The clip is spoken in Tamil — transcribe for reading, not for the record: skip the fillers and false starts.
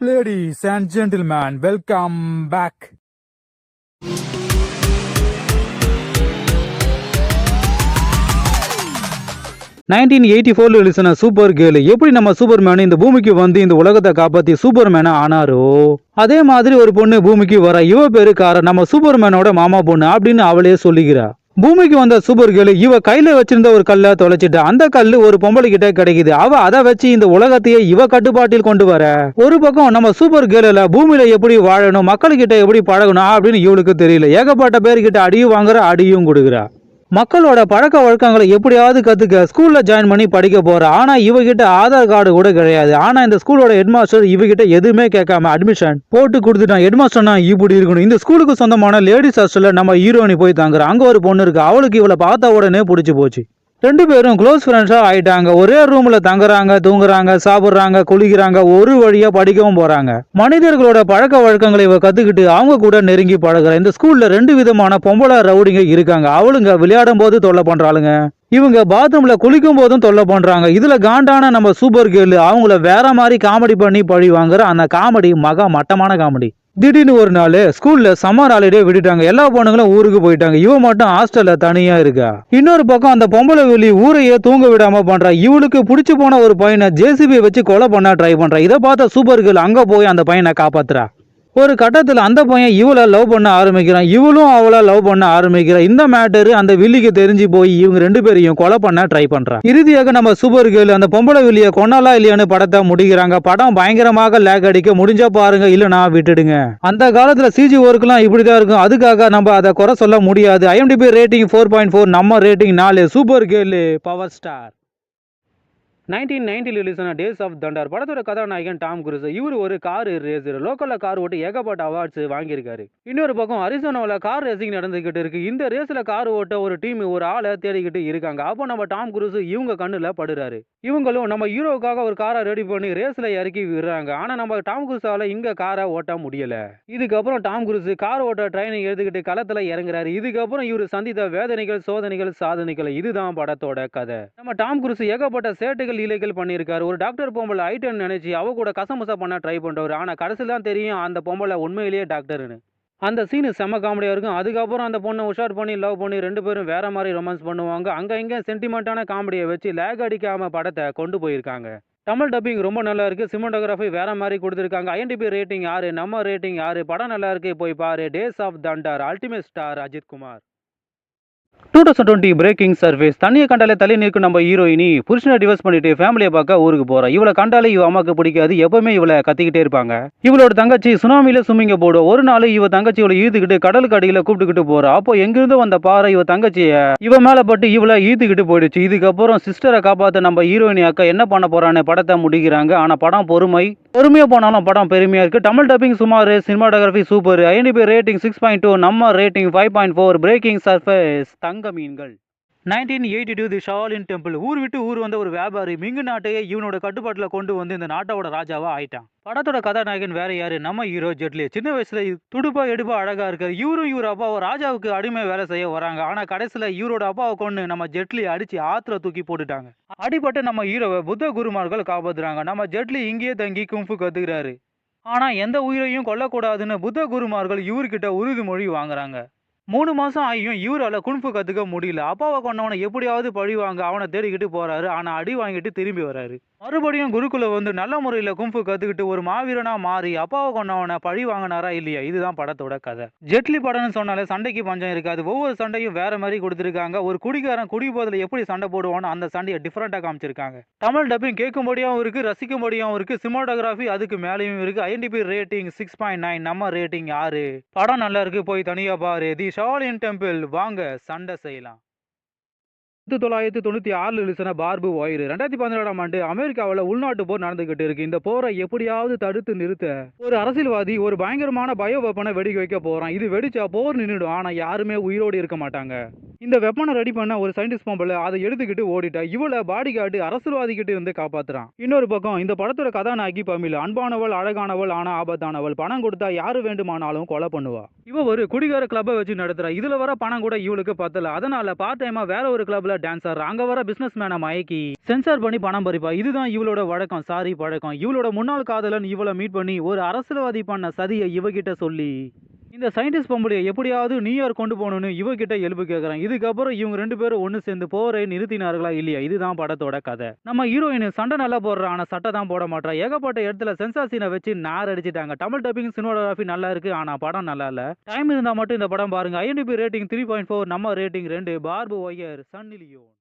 Ladies and gentlemen, welcome back. 1984 ரிலீஸான சூப்பர் கேர்ள் எப்படி நம்ம சூப்பர்மேன் இந்த பூமிக்கு வந்து இந்த உலகத்தை காப்பாத்தி சூப்பர்மேனா ஆனாரோ அதே மாதிரி ஒரு பொண்ணு பூமிக்கு வர இவ பேரு கார நம்ம சூப்பர்மேனோட மாமா பொண்ணு அப்படின்னு அவளே சொல்லிக்கிறா. பூமிக்கு வந்த சூப்பர் கேர்ள் இவ கையில வச்சிருந்த ஒரு கல்லை தொலைச்சிட்டு அந்த கல்லு ஒரு பொம்பளை கிட்ட கிடைக்குது. அவ அதை வச்சு இந்த உலகத்தையே இவ கட்டுப்பாட்டில் கொண்டு வர ஒரு பக்கம் நம்ம சூப்பர் கேர்ள்ல பூமியில எப்படி வாழணும் மக்கள்கிட்ட எப்படி பழகணும் அப்படின்னு இவளுக்கு தெரியல. ஏகப்பட்ட பேர்கிட்ட அடியும் வாங்குற அடியும் கொடுக்குறா. மக்களோட பழக்க வழக்கங்களை எப்படியாவது கத்துக்க ஸ்கூல்ல ஜாயின் பண்ணி படிக்க போற. ஆனா இவகிட்ட ஆதார் கார்டு கூட கிடையாது. ஆனா இந்த ஸ்கூலோட ஹெட்மாஸ்டர் இவகிட்ட எதுவுமே கேட்காம அட்மிஷன் போட்டு கொடுத்துட்டான். ஹெட்மாஸ்டர்னா இப்படி இருக்கணும். இந்த ஸ்கூலுக்கு சொந்தமான லேடிஸ் ஹாஸ்டல்ல நம்ம ஹீரோயினி போய் தாங்குறோம். அங்க ஒரு பொண்ணு இருக்கு. அவளுக்கு இவளை பார்த்த உடனே பிடிச்சி போச்சு. ரெண்டு பேரும் க்ளோஸ் ஃப்ரெண்ட்ஸா ஆயிட்டாங்க. ஒரே ரூம்ல தங்குறாங்க, தூங்குறாங்க, சாப்பிடுறாங்க, குளிக்கிறாங்க, ஒரு வழியா படிக்கவும் போறாங்க. மனிதர்களோட பழக்க வழக்கங்களை இவ கத்துக்கிட்டு அவங்க கூட நெருங்கி பழகுற. இந்த ஸ்கூல்ல ரெண்டு விதமான பொம்பளை ரவுடிங்க இருக்காங்க. அவளுங்க விளையாடும் போது தொல்லை பண்றாளுங்க, இவங்க பாத்ரூம்ல குளிக்கும் போதும் தொல்லை பண்றாங்க. இதுல காண்டான நம்ம சூப்பர் கேர்ள் அவங்கள வேற மாதிரி காமெடி பண்ணி பழி வாங்குற. அந்த காமெடி மகா மட்டமான காமெடி. திடீர்னு ஒரு நாள் ஸ்கூல்ல சம்மர் ஹாலிடே விட்டுட்டாங்க. எல்லா பொண்ணுங்களும் ஊருக்கு போயிட்டாங்க. இவ மட்டும் ஹாஸ்டல்ல தனியா இருக்கா. இன்னொரு பக்கம் அந்த பொம்பளை வெளி ஊரையே தூங்க விடாம பண்றா. இவளுக்கு பிடிச்சு போன ஒரு பையனை ஜேசிபி வச்சு கொலை பண்ண ட்ரை பண்றா. இதை பார்த்த சூப்பர் கேர்ள் அங்க போய் அந்த பையனை காப்பாத்துறா. ஒரு கட்டத்துல அந்த பையன் இவளை லவ் பண்ண ஆரம்பிக்கிறான். இவளும் அவளை லவ் பண்ண ஆரம்பிக்கிறான். இந்த மேட்டரு அந்த வில்லிக்கு தெரிஞ்சு போய் இவங்க ரெண்டு பேரையும் கொலை பண்ண ட்ரை பண்றான். இறுதியாக நம்ம சூப்பர் கேர்ள் அந்த பொம்பளை வில்லிய கொண்டாலா இல்லையான்னு படத்தை முடிக்கிறாங்க. படம் பயங்கரமாக லேக் அடிக்க. முடிஞ்சா பாருங்க, இல்லைனா விட்டுடுங்க. அந்த காலத்துல சிஜி ஒர்க்லாம் இப்படிதான் இருக்கும். அதுக்காக நம்ம அதை குறை சொல்ல முடியாது. IMDb ரேட்டிங் 4.4, நம்ம rating 4. Supergirl power star. 1990 ரிலீஸான டேஸ் ஆஃப் தண்டர் படத்தோட கதாநாயகன் டாம் குரூஸ். இவர் ஒரு கார் ரேசர். லோக்கல்ல கார் ஓட்டி ஏகப்பட்ட அவார்ட்ஸ் வாங்கியிருக்காரு. இன்னொரு பக்கம் அரிசோனாவில் கார் ரேசிங் நடந்துகிட்டு இருக்கு. இந்த ரேஸ்ல கார் ஓட்ட ஒரு டீம் ஒரு ஆளை தேடிக்கிட்டு இருக்காங்க. அப்போ நம்ம டாம் குரூஸ் இவங்க கண்ணுல படுறாரு. இவங்களும் நம்ம ஹீரோவுக்காக ஒரு காரை ரெடி பண்ணி ரேஸ்ல இறக்கி விடுறாங்க. ஆனா நம்ம டாம் குரூஸால இங்க காரை ஓட்ட முடியல. இதுக்கப்புறம் டாம் குரூஸ் கார் ஓட்ட ட்ரைனிங் எடுத்துக்கிட்டு களத்துல இறங்குறாரு. இதுக்கப்புறம் இவர் சந்தித்த வேதனைகள், சோதனைகள், சாதனைகள், இதுதான் படத்தோட கதை. நம்ம டாம் குரூஸ் ஏகப்பட்ட சேட்டைகள் லீலைகள் பண்ணியிருக்காரு. ஒரு டாக்டர் பொம்பளை ஐட்டன் நினைச்சு அவ கூட கசமுசா பண்ண ட்ரை பண்றவர். ஆனா கடைசியில் தான் தெரியும் அந்த பொம்பளை உண்மையிலேயே டாக்டர்னு. அந்த சீனு செம்ம காமெடியா இருக்கும். அதுக்கப்புறம் அந்த பொண்ணை உஷார் பண்ணி லவ் பண்ணி ரெண்டு பேரும் வேற மாதிரி ரொமான்ஸ் பண்ணுவாங்க. அங்க இங்க சென்டிமெண்டான காமெடியை வச்சு லேக் அடிக்காம படத்தை கொண்டு போயிருக்காங்க. தமிழ் டப்பிங் ரொம்ப நல்லா இருக்கு. சினிமாட்டோகிராஃபி வேற மாதிரி கொடுத்துருக்காங்க. IMDb ரேட்டிங் 6, நம்ம ரேட்டிங் 6. படம் நல்லா இருக்கு, போய் பாரு. Days of thunder. Ultimate star Ajith Kumar. 2020 breaking surface. தண்ணியை கண்டாலே தள்ளி நிற்கும் நம்ம ஹீரோயினி புருஷனை டிவோர்ஸ் பண்ணிட்டு ஃபேமிலியை பார்க்க ஊருக்கு போறா. இவளை கண்டாலே இவ அம்மாக்கு பிடிக்காது. எப்பவுமே இவளை கத்திக்கிட்டே இருப்பாங்க. இவளோட தங்கச்சி சுனாமியில சுமிங்க போடும். ஒரு நாள் இவ தங்கச்சி இவளை ஈத்துக்கிட்டு கடலுக்கு அடியில கூப்பிட்டுக்கிட்டு போறா. அப்போ எங்கிருந்து வந்த பாறை இவ தங்கச்சிய இவ மேல பட்டு இவளை ஈத்துக்கிட்டு போயிடுச்சு. இதுக்கப்புறம் சிஸ்டரை காப்பாத்த நம்ம ஹீரோயினி அக்கா என்ன பண்ண போறான்னு படத்தை முடிக்கிறாங்க. ஆனா படம் பொறுமையா போனாலும் படம் பெருமையா இருக்கு. தமிழ் டப்பிங் சுமார், சினிமாட்டோகிராஃபி சூப்பர். IMDb ரேட்டிங் 6.2, நம்ம ரேட்டிங் 5.4. Braking surface. தங்க மீன்கள். 1982 தி ஷாலின் டெம்பிள். ஊர் விட்டு ஊர் வந்த ஒரு வியாபாரி மிங்கு நாட்டையே இவனோட கட்டுப்பாட்டில் கொண்டு வந்து இந்த நாட்டோட ராஜாவா ஆயிட்டான். படத்தோட கதாநாயகன் வேற யாரு, நம்ம ஹீரோ ஜெட்லி. சின்ன வயசுல துடுப்பா எடுப்பா அழகா இருக்காரு. இவர் அப்பாவை ராஜாவுக்கு அடிமை வேலை செய்ய வராங்க. ஆனா கடைசியில இவரோட அப்பாவை கொண்டு நம்ம ஜெட்லி அடிச்சு ஆத்துல தூக்கி போட்டுட்டாங்க. அடிபட்டு நம்ம ஹீரோவை புத்த குருமார்கள் காப்பாத்துறாங்க. நம்ம ஜெட்லி இங்கேயே தங்கி கும்ஃபு கத்துக்கிறாரு. ஆனா எந்த உயிரையும் கொல்லக்கூடாதுன்னு புத்த குருமார்கள் இவர்கிட்ட உறுதிமொழி வாங்குறாங்க. 3 மாசம் ஆகியும் இவரால குன்ஃபு கத்துக்க முடியல. அப்பாவை கொண்டவனை எப்படியாவது பழி வாங்க அவனை தேடிக்கிட்டு போறாரு. ஆனா அடி வாங்கிட்டு திரும்பி வராரு. மறுபடியும் குருக்குள்ள வந்து நல்ல முறையில குன்ஃபு கத்துக்கிட்டு ஒரு மாவீரனா மாறி அப்பாவை கொண்டவனை பழி வாங்கினாரா இல்லையா, இதுதான் படத்தோட கதை. ஜெட்லி படம்னு சொன்னாலே சண்டைக்கு பஞ்சம் இருக்காது. ஒவ்வொரு சண்டையும் வேற மாதிரி கொடுத்துருக்காங்க. ஒரு குடிகாரன் குடிபோதில் எப்படி சண்டை போடுவான்னு அந்த சண்டையை டிஃபரெண்டா காமிச்சிருக்காங்க. தமிழ் டப்பிங் கேட்கும்படியாகவும் இருக்கு, ரசிக்கும்படியாகவும் இருக்கு. சினிமாட்டோகிராஃபி அதுக்கு மேலேயும் இருக்கு. IMDb ரேட்டிங் 6.9, நம்ம ரேட்டிங் 6. படம் நல்லா இருக்கு, போய் தனியா பாரு. தி ஷாலின் டெம்பிள். வாங்க சண்டை செய்யலாம். 1996 ரிலீஸான பார்பு ஒயர். 2017ஆம் ஆண்டு அமெரிக்காவில் உள்நாட்டு போர் நடந்துகிட்டு இருக்கு. இந்த போரை எப்படியாவது தடுத்து நிறுத்த ஒரு அரசியல்வாதி ஒரு பயங்கரமான பயோ வெப்பனை வெடிக்க வைக்க போறான். இது வெடிச்சா போர் நின்றுடும். ஆனா யாருமே உயிரோடு இருக்க மாட்டாங்க. இந்த வெப்பனை ரெடி பண்ண ஒரு சயின்டிஸ்ட் பொம்பளை அதை எடுத்துக்கிட்டு ஓடிட்டா. இவளை பாடி கார்டு அரசியல்வாதி கிட்ட இருந்து காப்பாத்துறான். இன்னொரு பக்கம் இந்த படத்தோட கதாநாயகி பமில் அன்பானவள், அழகானவள், ஆனா ஆபத்தானவள். பணம் கொடுத்தா யாரு வேண்டுமானாலும் கொலை பண்ணுவா. இவ ஒரு குடிகார கிளப்பை வச்சு நடத்துறா. இதுல வர பணம் கூட இவளுக்கு பத்தல. அதனால பார்ட் டைமா வேற ஒரு கிளப்ல டான்ஸ் ஆடுறா. அங்க வர பிசினஸ் மேனை மயக்கி சென்சார் பண்ணி பணம் பறிப்பா. இதுதான் இவளோட வழக்கம், சாரி பழக்கம். இவளோட முன்னாள் காதலன் இவளை மீட் பண்ணி ஒரு அரசியல்வாதி பண்ண சதியை இவகிட்ட சொல்லி இந்த சயின்டிஸ்ட் பொம்பளையை எப்படியாவது நியூயார்க் கொண்டு போகணும்னு இவகிட்ட எழுப்பு கேட்கறான். இதுக்கப்புறம் இவங்க 2 பேரும் ஒன்று சேர்ந்து போரை நிறுத்தினார்களா இல்லையா? இதுதான் படத்தோட கதை. நம்ம ஹீரோயின் சண்டை நல்லா போடுறா, ஆனா சட்டை தான் போட மாட்டா. ஏகப்பட்ட இடத்துல சென்சார் சீனை வச்சு நார் அடிச்சிட்டாங்க. தமிழ் டப்பிங் சினிமாட்டோகிராஃபி நல்லா இருக்கு, ஆனா படம் நல்லா இல்ல. டைம் இருந்தா மட்டும் இந்த படம் பாருங்க. IMDb ரேட்டிங் 3.4, நம்ம rating 2. Barbed wire, Sunny Leon.